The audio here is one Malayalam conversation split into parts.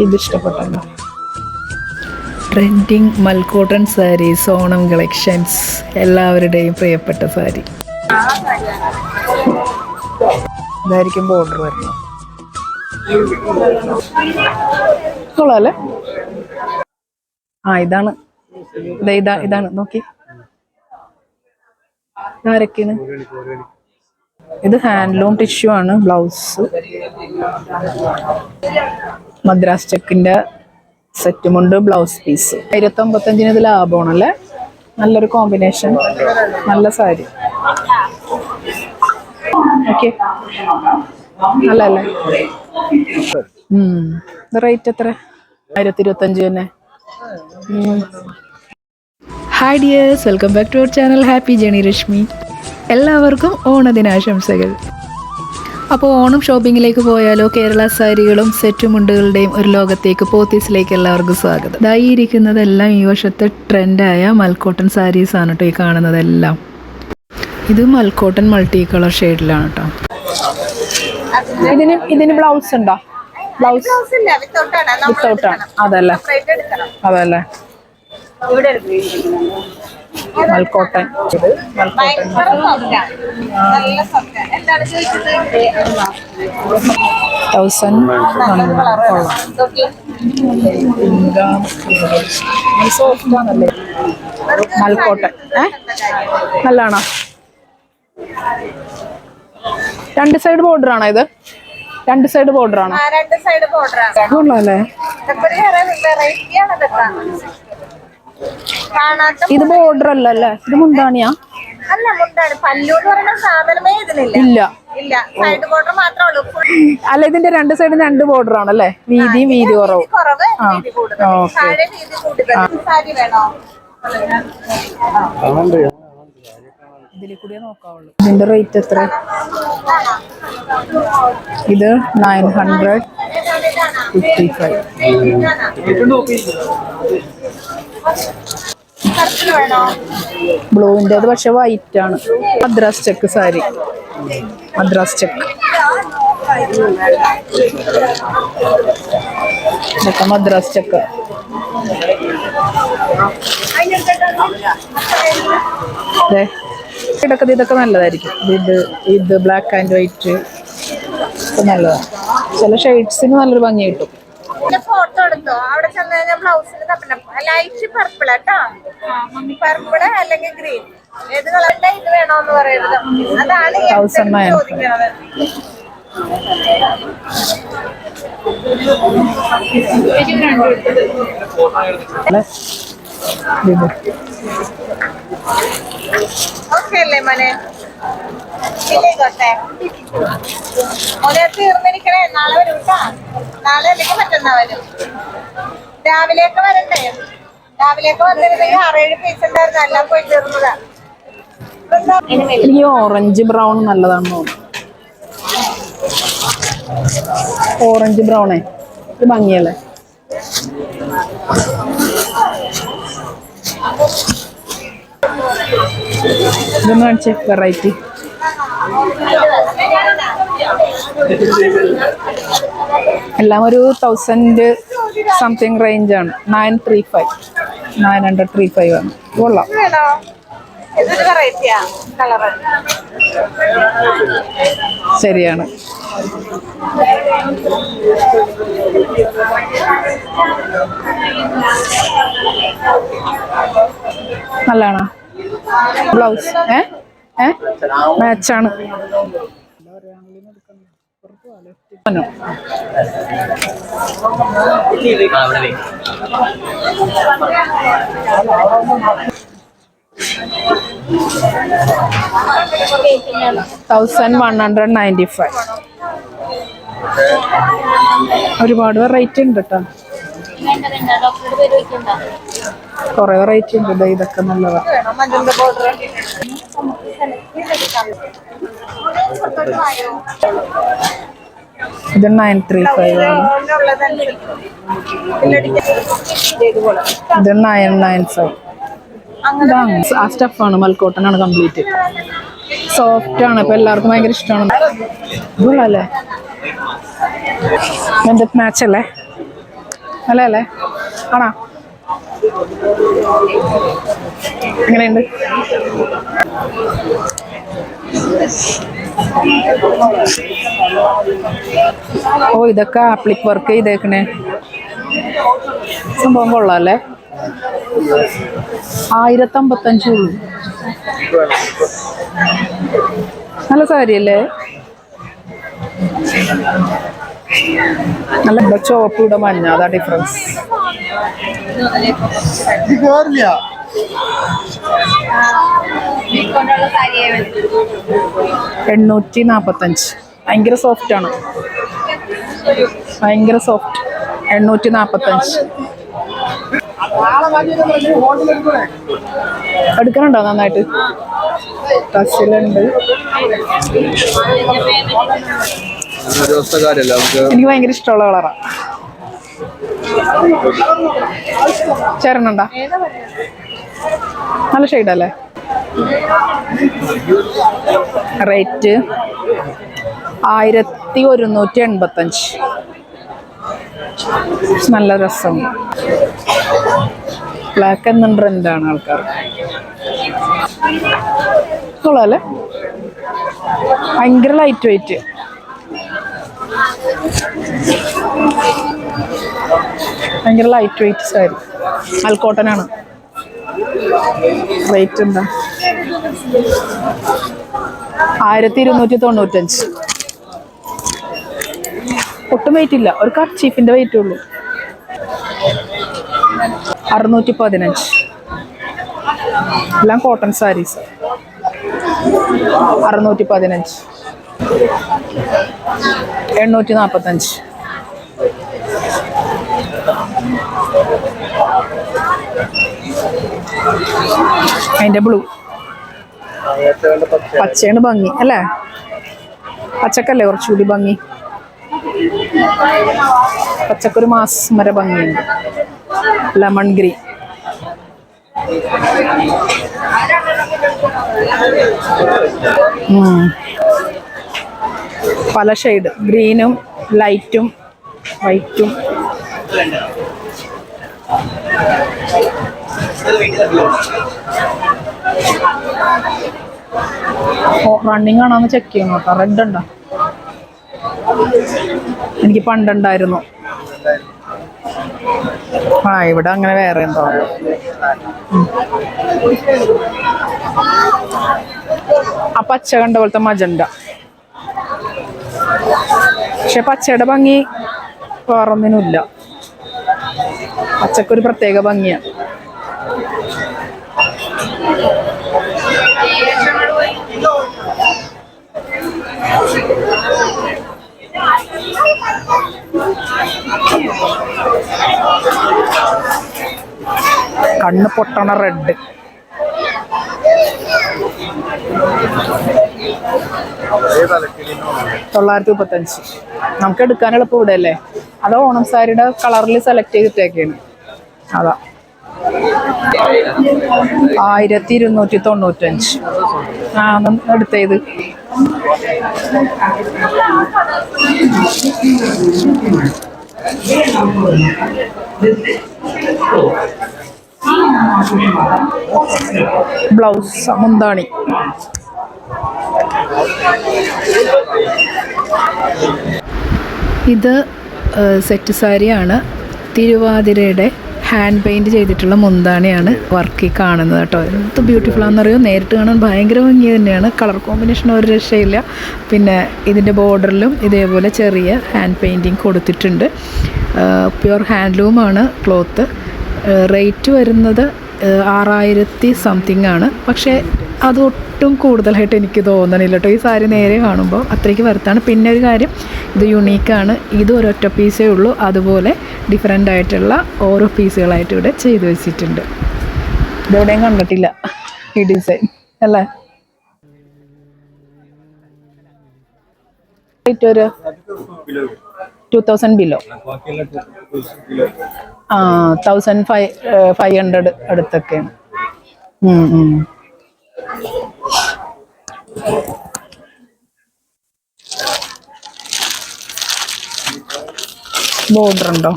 ഇത് ഇഷ്ടപ്പെട്ടല്ലോ. ട്രെൻഡിങ് മൽക്കോട്ടൺ സാരീസ്, ഓണം കളക്ഷൻസ്, എല്ലാവരുടെയും പ്രിയപ്പെട്ട സാരി. ഇതായിരിക്കും ബോർഡർ വരുന്നത്. കൊള്ളാല്ലേ? ഇതാണ് ഇതാണ് നോക്കി. ആരൊക്കെയാണ്? ഇത് ഹാൻഡ്ലൂം ടിഷ്യൂ ആണ്. ബ്ലൗസ് മദ്രാസ് ചെക്കിന്റെ സെറ്റുമുണ്ട്. ബ്ലൗസ് പീസ് 1,950 ഇത് ലാഭമാണല്ലേ. നല്ലൊരു കോമ്പിനേഷൻ, നല്ല സാരി. ഓക്കെ, നല്ലല്ലേ? റേറ്റ് എത്ര? 1,025 തന്നെ. Hi dears, welcome back to our channel happy journey Rashmi. എല്ലാവർക്കും ഓണദിനാശംസകൾ. അപ്പോൾ ഓണം ഷോപ്പിങ്ങിലേക്ക് പോയാലോ? കേരള സാരികളും സെറ്റുമുണ്ടുകളുടെയും ഒരു ലോകത്തേക്ക്, പോത്തീസിലേക്ക് എല്ലാവർക്കും സ്വാഗതം. ഇതായി ഇരിക്കുന്നതെല്ലാം ഈ വർഷത്തെ ട്രെൻഡായ മൽക്കോട്ടൺ സാരീസാണ് കേട്ടോ. ഈ കാണുന്നതെല്ലാം ഇത് മൽക്കോട്ടൺ മൾട്ടി കളർ ഷെയ്ഡിലാണ് കേട്ടോ. ഇതിന് ബ്ലൗസ് ഉണ്ടോ? ബ്ലൗസ് വിത്തൗട്ടാണ്. അതല്ലേ മൽക്കോട്ടൺ. 1,000 മൽക്കോട്ടൺ നല്ലതാണോ? 2 സൈഡ് ബോർഡർ ആണോ ഇത്? 2 സൈഡ് ബോർഡർ ആണോ? കൊള്ളാല്ലേ? ഇത് ബോർഡർ അല്ലല്ലേ, ഇത് മുന്താണിയാ? ഇല്ല, അല്ല ഇതിന്റെ 2 സൈഡിന് 2 ബോർഡർ ആണല്ലേ. വീതി കുറവ്. ഇതിന്റെ റേറ്റ് എത്ര? ഇത് 955. ബ്ലൂവിൻ്റെ പക്ഷെ വൈറ്റ് ആണ്. Madras check sari, Madras check. ഇതൊക്കെ മദ്രാസ് ചെക്ക്. ഇതൊക്കെ നല്ലതായിരിക്കും. ഇത് ബ്ലാക്ക് ആൻഡ് വൈറ്റ് നല്ലതാണ്. ചില ഷെയ്ഡ്സിന് നല്ലൊരു ഭംഗി കിട്ടും. ഫോട്ടോ എടുത്തോ? അവിടെ ചെന്ന് കഴിഞ്ഞാൽ ബ്ലൗസിന് ലൈറ്റ് പർപ്പിൾ കേട്ടോ, പർപ്പിള് അല്ലെങ്കിൽ ഗ്രീൻ, ഏത് കളറിന്റെ ഇത് വേണോന്ന് പറയരുത്. അതാണ് ചോദിക്കുന്നത്. ഓക്കെ അല്ലേ മോനെ? ഇല്ലേക്കോട്ടെ മോനെ, തീർന്നിരിക്കണേ. നാളെ വരും കേട്ടാ. നാളെ അല്ലെങ്കിൽ മറ്റന്നാ വരും. രാവിലെയൊക്കെ വരണ്ടേ? രാവിലെയൊക്കെ വന്നിരുന്നെങ്കിൽ 6-7 പീസ് ഉണ്ടായിരുന്നു. എല്ലാം പോയി തീർന്നതാ. എനിക്ക് ഓറഞ്ച് ബ്രൗൺ നല്ലതാണെന്ന് തോന്നുന്നു. ഓറഞ്ച് ബ്രൗണേ ഇത് ഭംഗിയല്ലേ? ഇതൊന്ന് കാണിച്ചേ, വെറൈറ്റി. എല്ലാം ഒരു 1,000 സംതിങ് റേഞ്ചാണ്. 935 ആണ്. കൊള്ളാം. ശരിയാണ്. നല്ലതാണോ ബ്ലൗസ്? മാച്ചാണ്. $1,195. ഒരുപാട് വെറൈറ്റി ഉണ്ട് കേട്ടോ. കൊറേ വെറൈറ്റി ഉണ്ട്. ഇതൊക്കെ നല്ലതാണ്. ഇത് 935 ആണ്. ഇത് 995. ആ സ്റ്റഫാണ്, മൽക്കോട്ടനാണ് കംപ്ലീറ്റ്. സോഫ്റ്റ് ആണ്, ഇപ്പൊ എല്ലാവർക്കും ഭയങ്കര ഇഷ്ടമാണ്. ഇതുള്ളല്ലേ എന്ത് മാച്ച് അല്ലേ, അല്ലേ അല്ലേ ആണോ? എങ്ങനെയുണ്ട്? ഓ ഇതൊക്കെ ആപ്ലിക് വർക്ക് ചെയ്തേക്കണേ, സംഭവം കൊള്ളാല്ലേ. 1055 ഉള്ളൂ. നല്ല സാരിയല്ലേ? നല്ല ഇവിടെ ചോപ്പ്, ഇവിടെ മഞ്ഞ, അതാ ഡിഫറൻസ്. 845. ഭയങ്കര സോഫ്റ്റ് ആണ്, ഭയങ്കര സോഫ്റ്റ്. 845. എടുക്കണുണ്ടോ നന്നായിട്ട്? ടച്ചിലുണ്ട്. എനിക്ക് ഭയങ്കര ഇഷ്ടമുള്ള കളറാ. ചേരണുണ്ടോ? നല്ല ഷെയ്ഡല്ലേ? റേറ്റ് 1185. നല്ല രസം. ബ്ലാക്ക് എന്നും ട്രെൻഡാണ് ആൾക്കാർ. കൊള്ളാല്ലേ? ഭയങ്കര ലൈറ്റ് വെയിറ്റ്. ഭയങ്കര ലൈറ്റ് വെയിറ്റ് സാരി, അൽക്കോട്ടൺ ആണ്. റേറ്റ് എന്താ? 1295. ഒട്ടും വെയിറ്റ് ഇല്ല, ഒരു കർച്ചീഫിന്റെ വെയിറ്റ് ഉള്ളൂ. 615. എല്ലാം കോട്ടൺ സാരീസ്. 615. 845. അതിന്റെ ബ്ലൂ. പച്ചയാണ് ഭംഗി അല്ലേ? പച്ചക്കല്ലേ കുറച്ചുകൂടി ഭംഗി. പച്ചക്കൊരു മാസ്മര ഭംഗിയുണ്ട്. Lemon green. പല ഷെയ്ഡ്, ഗ്രീനും ലൈറ്റും വൈറ്റും. റണ്ണിങ് ആണോന്ന് ചെക്ക് ചെയ്യണം കേട്ടോ. റെഡ് ഉണ്ടോ? എനിക്ക് പണ്ടുണ്ടായിരുന്നു. ആ ഇവിടെ അങ്ങനെ വേറെ എന്തോ. ആ പച്ച കണ്ട പോലത്തെ മജണ്ട. പക്ഷെ പച്ചയുടെ ഭംഗി വേറൊന്നിനുമില്ല. പച്ചക്കൊരു പ്രത്യേക ഭംഗിയാണ്. കണ്ണ് പൊട്ടണ റെഡ്. $935. നമുക്ക് എടുക്കാൻ എളുപ്പം ഇവിടെ അല്ലേ? അത് ഓണം സാരിയുടെ കളറിൽ സെലക്ട് ചെയ്തിട്ടേക്കാണ്. അതാ 1295. ആ എടുത്തേത്. ബ്ലൗസ് മുന്താണി. ഇത് സെറ്റ് സാരിയാണ്. തിരുവാതിരയുടെ ഹാൻഡ് പെയിൻറ് ചെയ്തിട്ടുള്ള മുന്താണിയാണ് വർക്കിൽ കാണുന്നത് കേട്ടോ. എന്ത് ബ്യൂട്ടിഫുൾ ആണെന്നറിയോ? നേരിട്ട് കാണാൻ ഭയങ്കര ഭംഗി തന്നെയാണ്. കളർ കോമ്പിനേഷൻ ഒരു രക്ഷയില്ല. പിന്നെ ഇതിൻ്റെ ബോർഡറിലും ഇതേപോലെ ചെറിയ ഹാൻഡ് പെയിൻറ്റിങ് കൊടുത്തിട്ടുണ്ട്. പ്യുർ ഹാൻഡ്ലൂമാണ് ക്ലോത്ത്. റേറ്റ് വരുന്നത് 6000 സംതിങ് ആണ്. പക്ഷേ അതൊട്ടും കൂടുതലായിട്ട് എനിക്ക് തോന്നണില്ല കേട്ടോ. ഈ സാരി നേരെ കാണുമ്പോൾ അത്രയ്ക്ക് വർത്താണ്. പിന്നെ ഒരു കാര്യം, ഇത് യുണീക്കാണ്. ഇത് ഒരൊറ്റ പീസേ ഉള്ളൂ. അതുപോലെ ഡിഫറെൻ്റ് ആയിട്ടുള്ള ഓരോ പീസുകളായിട്ട് ഇവിടെ ചെയ്ത് വെച്ചിട്ടുണ്ട്. ഇതെവിടെയും കണ്ടിട്ടില്ല ഈ ഡിസൈൻ അല്ലേ? റേറ്റ് ഒരു 2000 ബിലോ. 1500 അടുത്തൊക്കെയാണ്. ബോർഡർ ഉണ്ടോ?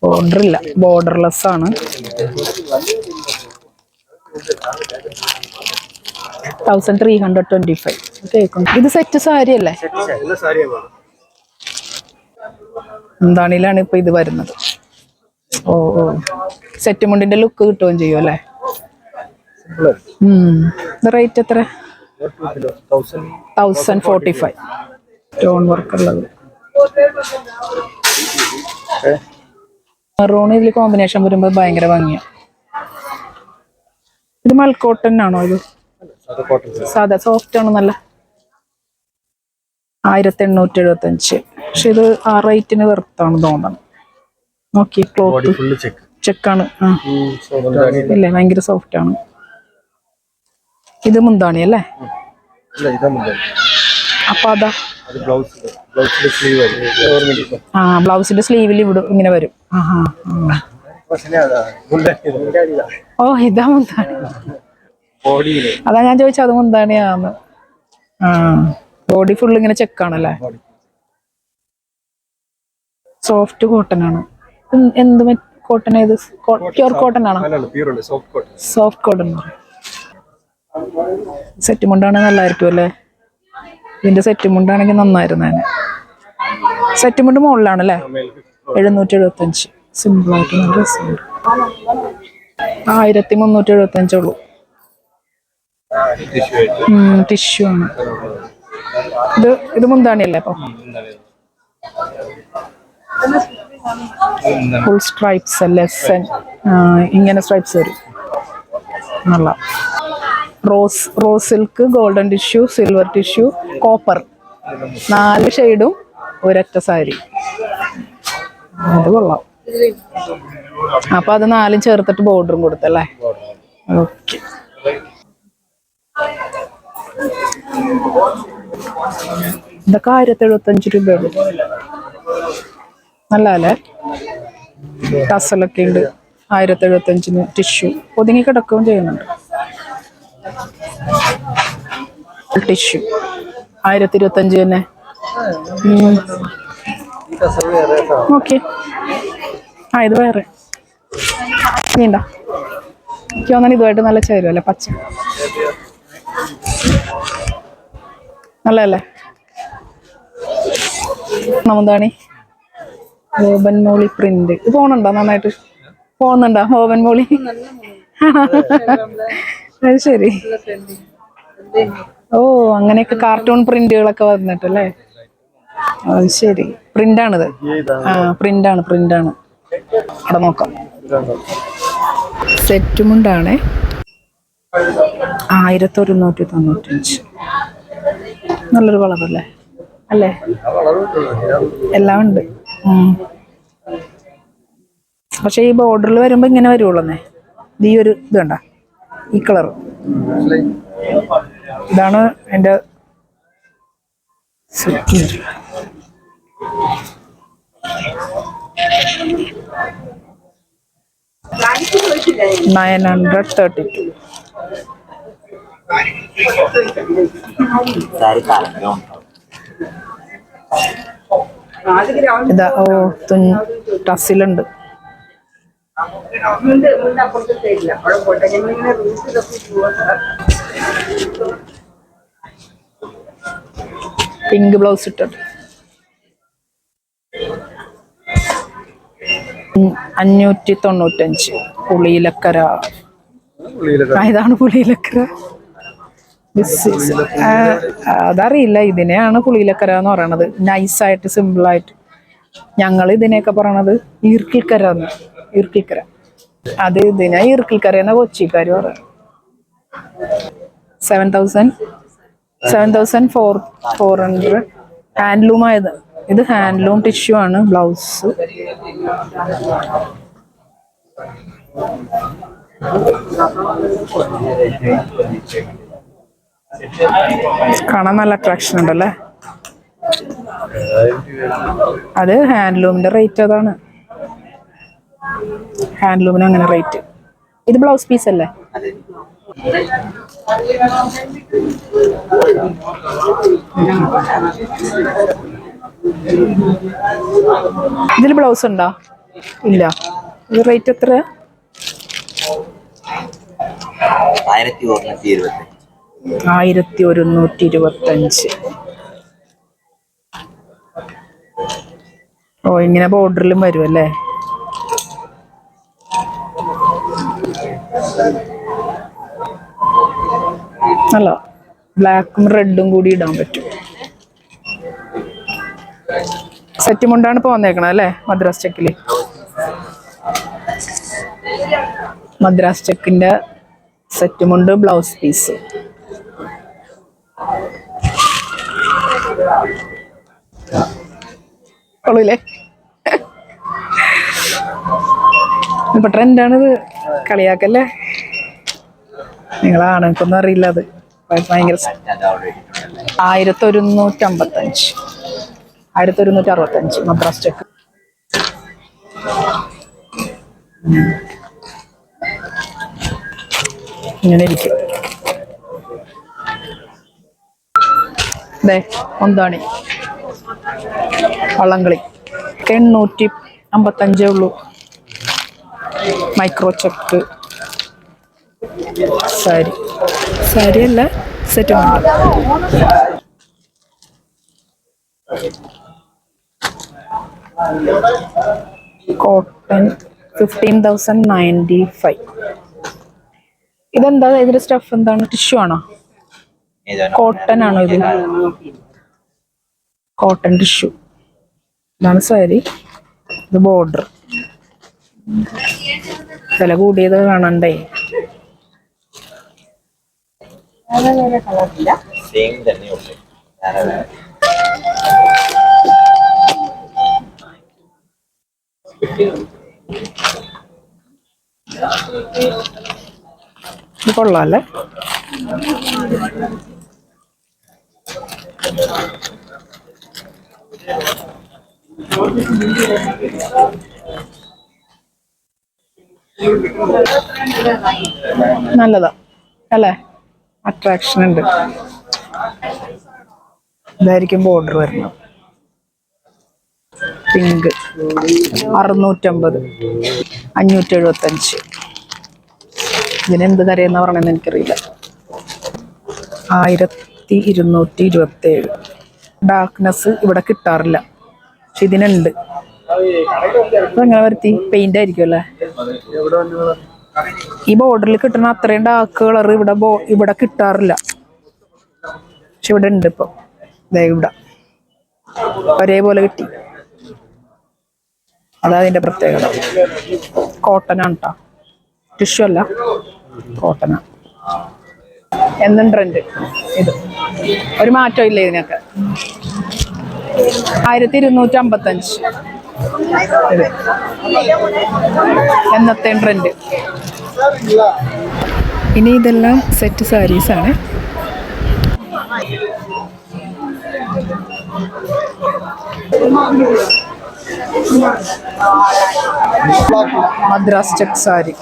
ബോർഡർ ഇല്ല, ബോർഡർലെസ് ആണ്. 1325. ഇത് സെറ്റ് സാരി അല്ലേ? എന്താണിലാണ് ഇപ്പൊ ഇത് വരുന്നത്. ഓ ഓ, സെറ്റ് മുണ്ടിന്റെ ലുക്ക് കിട്ടുകയും ചെയ്യും അല്ലേ? ഇത് റേറ്റ് എത്ര? 1045. സ്റ്റോൺ വർക്ക് ഉള്ളത്. മെറൂൺ ഇതിൽ കോമ്പിനേഷൻ വരുമ്പോൾ ഭയങ്കര ഭംഗിയാണ്. ഇത് മൽക്കോട്ടൻ ആണോ? ഇത് സാധാ സോഫ്റ്റ് ആണ്, നല്ല 1875. പക്ഷെ ഇത് ആ റേറ്റിന് വെറുത്താണ് തോന്നുന്നത്. നോക്കി, ക്ലോത്ത് ചെക്കാണ്. ഇല്ലേ, ഭയങ്കര സോഫ്റ്റ് ആണ്. ഇത് മുന്താണി അല്ലേ? അപ്പൊ അതാ ബ്ലൗസിന്റെ സ്ലീവിൽ ഇവിടെ ഇങ്ങനെ വരും. ഓ, ഇതാ മുന്താണി. അതാ ഞാൻ ചോദിച്ചത്, അത് മുന്താണിയാന്ന്. ബോഡി ഫുൾ ഇങ്ങനെ ചെക്കാണല്ലേ? സോഫ്റ്റ് കോട്ടൺ ആണ്. എന്ത് കോട്ടൺ? ഏത് പ്യൂർ കോട്ടൺ ആണോ? Soft cotton. സെറ്റ് മുണ്ടാണെങ്കിൽ നല്ലതായിരിക്കും അല്ലേ? ഇതിന്റെ സെറ്റ് മുണ്ടാണെങ്കിൽ നന്നായിരുന്നേനെ. സെറ്റ് മുണ്ട് മുകളിലാണല്ലേ? 775. സിമ്പിൾ ആയിട്ടുള്ള ഡ്രസ്സുണ്ട്. 1375 ഉള്ളൂ. ടിഷ്യൂ ആണ്. ഇത് മുന്താണിയല്ലേ? അപ്പൊ ഫുൾ സ്ട്രൈപ്സ് അല്ലേ? ഇങ്ങനെ സ്ട്രൈപ്സ് വരും. നല്ല rose silk, golden tissue, silver tissue, copper, 4 ഷെയ്ഡും ഒരൊറ്റ സാരി. അത് കൊള്ളാം. അപ്പൊ അത് 4 ചേർത്തിട്ട് ബോർഡറും കൊടുത്തല്ലേ? ഓക്കെ. ഇതൊക്കെ 1075 രൂപയുള്ളൂ. നല്ല അല്ലേ? ടസലൊക്കെ ഉണ്ട്. 1075 ടിഷ്യൂ ഒതുങ്ങി കിടക്കുകയും ചെയ്യുന്നുണ്ട്. ടിഷ്യൂ 1025 തന്നെ. ഓക്കെ. ഇത് വേറെ നീണ്ട എനിക്ക് തോന്നാൻ ഇതുമായിട്ട് നല്ല ചേരുവല്ലേ? പച്ച നല്ലല്ലേ? നമുന്താണി ഓബൻ മോളി പ്രിന്റ്. ഇത് പോണുണ്ടോ? നന്നായിട്ട് പോകുന്നുണ്ടോ ഓബൻ മോളി? അത് ശരി. ഓ, അങ്ങനെയൊക്കെ കാർട്ടൂൺ പ്രിന്റുകളൊക്കെ വന്നിട്ടല്ലേ? അത് ശരി. പ്രിന്റാണിത്. പ്രിന്റാണ്. അവിടെ നോക്കാം. സെറ്റുമുണ്ടാണേ. 1195. നല്ലൊരു കളറല്ലേ? അല്ലേ? എല്ലാം ഉണ്ട്. പക്ഷെ ഈ ബോർഡറിൽ വരുമ്പോ ഇങ്ങനെ വരുവുള്ളന്നേ. ഈ ഒരു ഇത് കണ്ട, ഈ കളർ ഇതാണ് എൻ്റെ സെറ്റ്. $932. ഇതാ. ഓ, ടസിലുണ്ട്. പിങ്ക് ബ്ലൗസ് ഇട്ടിട്ട് 595. പുളിയിലക്കര. ഇതാണ് പുളിയിലക്കര. അതറിയില്ല. ഇതിനെയാണ് പുളിയിലക്കര എന്ന് പറയണത്. നൈസായിട്ട്, സിമ്പിളായിട്ട്. ഞങ്ങൾ ഇതിനെയൊക്കെ പറയണത് ഈർക്കിൽക്കര. അത് ഇതിനെ ഈർക്കിൽക്കര എന്ന കൊച്ചിക്കാർ പറയാം. 7,400. ഹാൻഡ്ലൂം ആയത്. ഇത് ഹാൻഡ്ലൂം ടിഷ്യൂ ആണ്. ബ്ലൗസ് കാണാൻ നല്ല അട്രാക്ഷൻ ഉണ്ടല്ലേ? അത് ഹാൻഡ്ലൂമിന്റെ റേറ്റ് അതാണ്. ഹാൻഡ്ലൂമിന് അങ്ങനെ റേറ്റ്. ഇത് ബ്ലൗസ് പീസ് അല്ലേ? ഇതിൽ ബ്ലൗസ് ഉണ്ടോ? ഇല്ല. ഇത് റേറ്റ് എത്ര? 1125. ഓ, ഇങ്ങനെ ബോർഡറിലും വരും അല്ലേ? അല്ല, ബ്ലാക്കും റെഡും കൂടി ഇടാൻ പറ്റും. സെറ്റ് മുണ്ടാണ് പോന്നേക്കണത് അല്ലേ? മദ്രാസ് ചെക്കില്. മദ്രാസ് ചെക്കിന്റെ സെറ്റ് മുണ്ട്, ബ്ലൗസ് പീസ്. കൊള്ളൂല്ലേ? ഇപ്പൊ ട്രെൻഡാണിത്, കളിയാക്കല്ലേ. നിങ്ങളാണെനിക്കൊന്നും അറിയില്ല. അത് ഭയങ്കര 1155, 1165 മദ്രാസ് ചെക്ക്. ഇങ്ങനെ ഇരിക്കും. ഒന്താണി വള്ളംകളി 855 ഉള്ളൂ. Micro check sari. സാരിയല്ല, സെറ്റ് ഉണ്ട്. കോട്ടൺ 15,095. ഇതെന്താ? ഇതിന്റെ സ്റ്റഫ് എന്താണ്? ടിഷ്യൂ ആണോ? കോട്ടൺ ആണോ ഇത്? Cotton tissue. ഇതാണ് സാരി. ഇത് ബോർഡർ. വില കൂടിയത് കാണണ്ടേ? ഇത് കൊള്ളാല്ലേ? നല്ലതാ അല്ലേ? അട്രാക്ഷൻ ഉണ്ട്. ഇതായിരിക്കും ബോർഡർ വരുന്നത്. പിങ്ക് 650, 575. ഇതിനെന്ത് കരയെന്നാ പറയണെന്ന് എനിക്കറിയില്ല. 1227. ഡാർക്ക്നെസ് ഇവിടെ കിട്ടാറില്ല, പക്ഷെ ഇതിനുണ്ട്. എങ്ങനെ വരുത്തി? പെയിന്റ് ആയിരിക്കും അല്ലേ? ഈ ബോർഡറിൽ കിട്ടുന്ന അത്രയും ഡാർക്ക് കളർ ഇവിടെ കിട്ടാറില്ല, പക്ഷെ ഇവിടെ ഉണ്ട്. ഇപ്പൊ ഇവിടെ ഒരേപോലെ കിട്ടി. അതാ അതിന്റെ പ്രത്യേകത. കോട്ടനാണ് കേട്ടോ, ടിഷ്യൂ അല്ല, കോട്ടനാ. എന്നും ട്രെൻഡ് ഇത്. ഒരു മാറ്റം ഇല്ല ഇതിനൊക്കെ. 1255. എന്നത്തെ ട്രെൻഡ്. ഇനി ഇതെല്ലാം സെറ്റ് സാരീസാണ്. Madras check sari.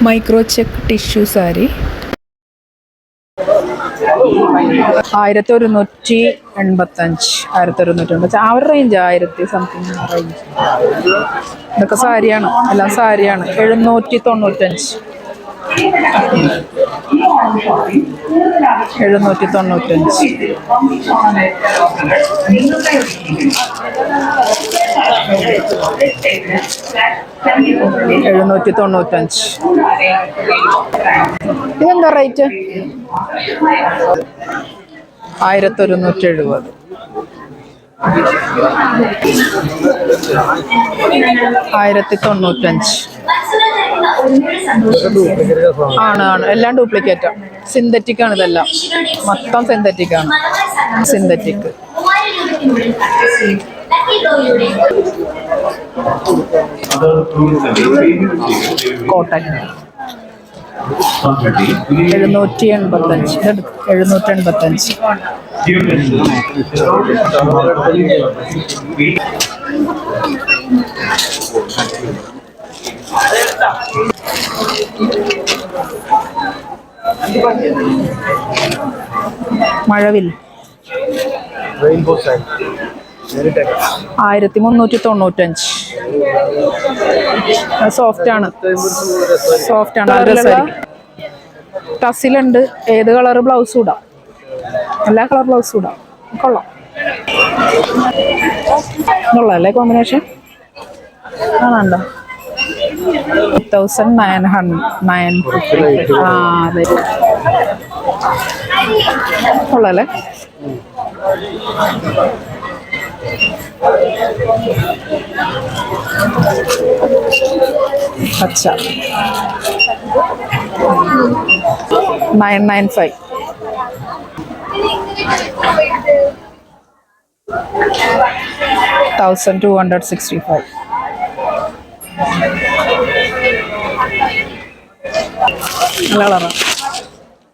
Micro check tissue sari 1185. ആ ഒരു റേഞ്ച് 1000 സംതിങ് റേഞ്ച്. ഇതൊക്കെ സാരിയാണ്, എല്ലാം സാരിയാണ്. 795. 795. 795. ഇതെന്താ റേറ്റ്? 1170. 1095 ആണ്. എല്ലാം ഡ്യൂപ്ലിക്കേറ്റാ, സിന്തറ്റിക് ആണ്. ഇതെല്ലാം മൊത്തം സിന്തറ്റിക് ആണ്. സിന്തറ്റിക്. കോട്ടൺ 785. 785. മഴവിൽ 1395. സോഫ്റ്റ് ആണ്, ടസിലുണ്ട്. ഏത് കളർ ബ്ലൗസ് ഇടാം, എല്ലാ കളർ ബ്ലൗസും ഇടാം. കൊള്ളാം, കൊള്ളാം കോമ്പിനേഷൻ ആണോ? 1909. ആ അതെ, കൊള്ളാല്ലേ. പച്ച 995. 1265. നല്ല കളറാണ്,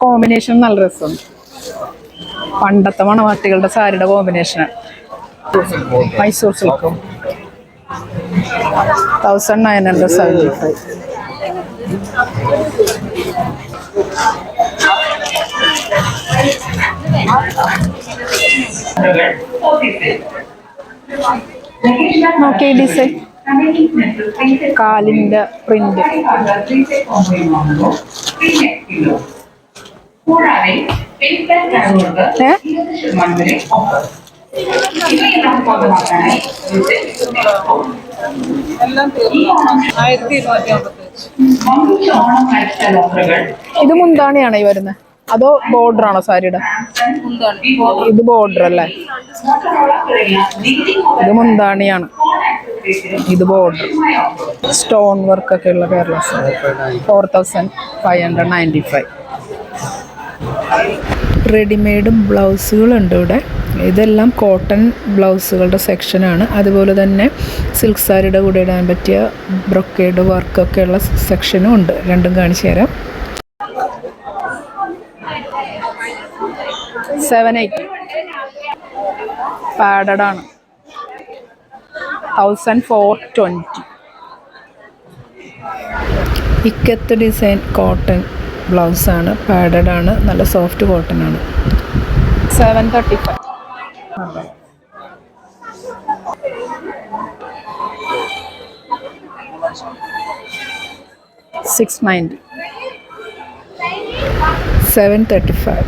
കോമ്പിനേഷൻ നല്ല രസമുണ്ട്. പണ്ടത്തെ മണവാട്ടികളുടെ സാരിയുടെ കോമ്പിനേഷനാണ്. മൈസൂർ സിൽക്കും 1975. നോക്കി ഡിസൈൻ, കാലിന്റെ പ്രിന്റ്. ഇത് മുന്താണിയാണോ ഈ വരുന്നത്, അതോ ബോർഡർ ആണോ സാരിയുടെ? ഇത് ബോർഡർ അല്ലേ, ഇത് മുന്താണിയാണ്, ഇത് ബോർഡർ. സ്റ്റോൺ വർക്ക് ഒക്കെ ഉള്ള കേരള 4595. റെഡിമെയ്ഡ് ബ്ലൗസുകളുണ്ട് ഇവിടെ. ഇതെല്ലാം കോട്ടൺ ബ്ലൗസുകളുടെ സെക്ഷനാണ്. അതുപോലെ തന്നെ സിൽക്ക് സാരിയുടെ കൂടെ ഇടാൻ പറ്റിയ ബ്രൊക്കേഡ് വർക്കൊക്കെ ഉള്ള സെക്ഷനും ഉണ്ട്. രണ്ടും കാണിച്ചു തരാം. 780 പാഡഡ് ആണ്. 1420. ഇക്കത്ത് ഡിസൈൻ കോട്ടൺ ബ്ലൗസാണ്, പാഡഡ് ആണ്, നല്ല സോഫ്റ്റ് കോട്ടൺ ആണ്. 735. 690. 735.